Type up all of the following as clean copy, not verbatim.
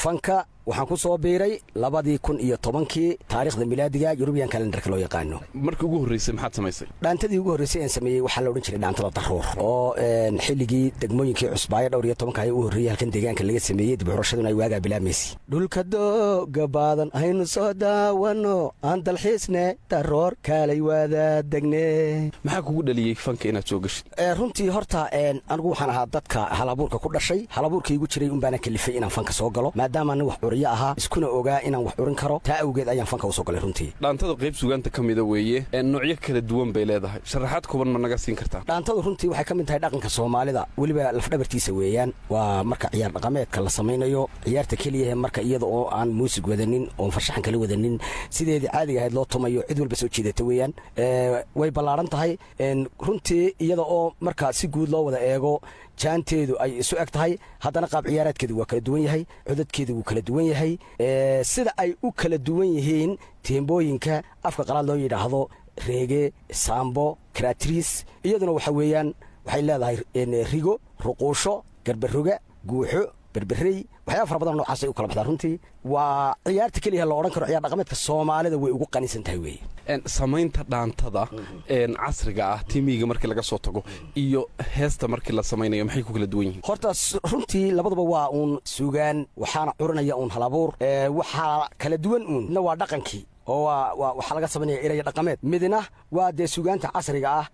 fanka waxaan ku soo biiray 2010kii taariikhda milaadiga European calendarka loo yaqaano. markii ugu horeysay maxaad samaysay? dhaantadii ugu horeysay aan sameeyay waxa la oran jiray dhaantada daruur oo xilligii degmooyinkii cusbaaya dhowr iyo 10 ay u horeeyay halkan deegaanka laga sameeyay dib u xorashaduna ay waaga bilaabmaysay. dhulka dooga badan aynu soo daawano aan dalxiisne daruur kaalay wada degne. maxaa kugu dhaliyay fanka inaad soo gashid? runtii horta anigu waxaan ahaa dadka halabuurka ku dhashay, halabuurkaygu jiray un baan kalifay inaan fanka soo galo maadaama aan wax ahaa iskuna ogaa inaan wax urin karo taa awgeed ayaan fanka u soo galay runtii. dhaantada qayb suugaanta kamida weeye noocyo kala duwan bay leedahay, sharaxaad kooban ma naga siin kartaa? dhaantadu runtii waxay ka mid tahay dhaqanka Soomaalida waliba lafdhabartiisa weeyaan. waa marka ciyaar dhaqameedka la sameeyo ciyaarta kaliya marka iyada oo aan muusig wadanin oo farshaxan kala wadanin sideedii caadiga ahayd loo tumayo cid walba soo jeedata weeyaan. way ballaaran tahay runtii iyada oo marka si guud loo wada eego jaanteedu ay isu eg tahay haddana qaab ciyaareedkeedu waa kala duwan yahay, codadkeedu wuu kala duwan yahay. sida ay u kala duwan yihiin teembooyinka afka qalaad loo yidhaahdo reege, saambo, kraatris iyaduna waxa weeyaan waxay leedahay rigo, ruquusho, garbaroga, guuxo, berberey waxyaabo fara badan noocaas ay u kala baxdaa. runtii waa ciyaarta kaliya la oran karo ciyaar dhaqameedka Soomaalida way ugu qanisan tahay weeye. samaynta dhaantada casriga ah timiga markii laga soo tago iyo heesta markii la samaynayo maxay ku kala duwan yihiin? horta runtii labaduba waa uun suugaan waxaana curinaya uun halabuur. waxaa kala duwan uun waa dhaqankii oo waxa laga sameeyaa erey dhaqameed midna waa de suugaanta casriga ah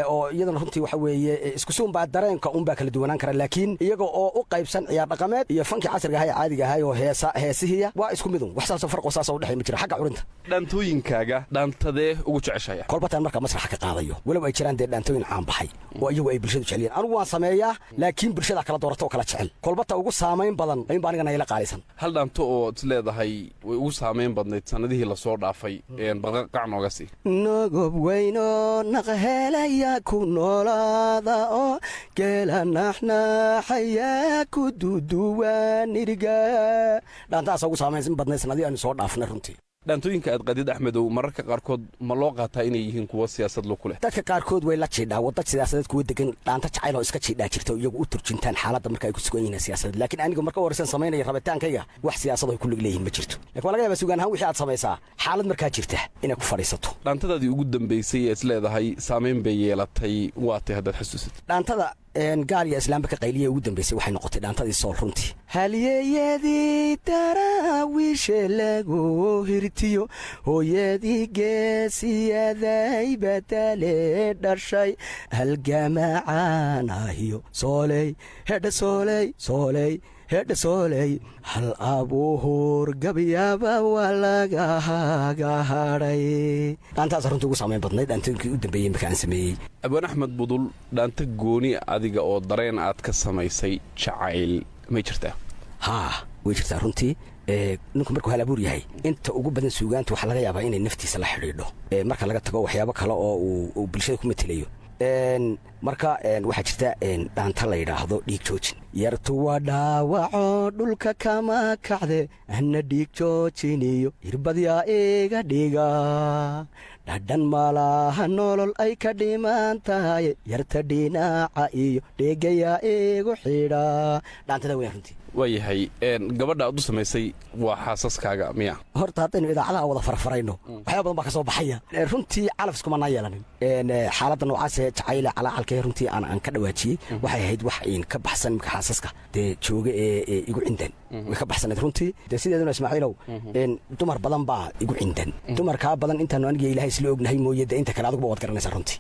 oo iyadana runtii waxa weeye isku soo baa dareenka baa kala duwanaan kara laakiin iyaga oo u qaybsan ciyaar dhaqameed iyo fanki casriga ah caadiga ah oo heesihiya waa isku mid wax saas farqo saas u dhaxay ma jira xagga curinta. dhaantooyinkaaga dhaantadee ugu jeceshahay? kolbataan marka masraxa ka qaadayo waliba ay jiraan dhaantooyin caan baxay oo iyagu ay bulshadu jecelyeen anigu waan sameeyaa laakiin bulshada kala doorato oo kala jecel kolbata ugu saameyn badan in baan aniga ila qaalisan. hal dhaanto oo leedahay way ugu saameyn badnayd sanadihii la soo dhaafay balqac nooga sii. nogob weyno naqhelaya ku noolaada oo geela naxnaxaya ku duduwaan iriga. dhaantaas ugu saameyn badnayd sanadihii aan soo dhaafnay runtii. dhaantooyinka aad qadid axmedow mararka qaarkood ma loo qaataa inay yihiin kuwa siyaasad loo kuleh? dadka qaarkood way la jiidhaa wadad siyaasadeed kuwa degan dhaanta jacayl oo iska jiidhaa jirta iyagu u turjintaan xaaladda marka ay ku sugan yihiin siyaasadeed. laakiin aniga marka horeysan samaynaya rabitaankayga wax siyaasad ay ku lug leeyihiin ma jirto. laakiin waa laga yaabaa sugaan ahaan wixii aad samaysaa xaalad markaa jirta inay ku fadhiisato. dhaantadaadii ugu dambaysay ee is leedahay saameyn bay yeelatay waatay haddaad xasuusatid? dhaantada gaal iyo islaamba ka qayliya ugu dambaysay waxay noqotay dhaantadii sool runtii. halyeeyadii daraawiishe lagu hirtiyo hooyadii geesiyaday badale dhashay halgamacaanahiyo sooley hedha sooley sooley hedha sooley hal abuhur gabyaba waa lagaga hadhay. dhaantaas runtii ugu saameyn badnayd dhaantooyinkii u dambeeyey marka aan sameeyey. abaan axmed budul dhaanta gooni adiga oo dareen aad ka samaysay jacayl may jirtaa? haa way jirtaa runtii. ninku markuu halabuur yahay inta ugu badan suugaanta waxaa laga yaabaa inay naftiisa la xidhiidho marka laga tago waxyaabo kale oo uu bulshada ku matelayo. marka waxaa jirta dhaanta la yidhaahdo dhiig joojin. yartu waa dhaawaco dhulka kama kacde ana dhiig joojiniyo hirbadyaa iga dhiga dhadhan malaha nolol ay ka dhiman tahay yarta dhinaca iyo dheegayaa igu xidha. dhaantada weyn runtii. waayahay gabadha aad u samaysay waa xaasaskaaga miya? horta haddaynu idaacadaha wada farfarayno waxyaaba badan baa ka soo baxaya. runtii calafiskumanaa yeelanin xaaladda noocaasee jacayle calaacalkee runtii aan ka dhawaajiyey waxay ahayd wax ka baxsan imika xaasaska dee jooga ee igu cindan way ka baxsanayd runtii. dee sideeduna ismaaciilow dumar badan baa igu cindan. dumarkaa badan intaanu aniga ilaahay isla ognahay mooye dee inta kale adiguba waad garanaysaa runtii.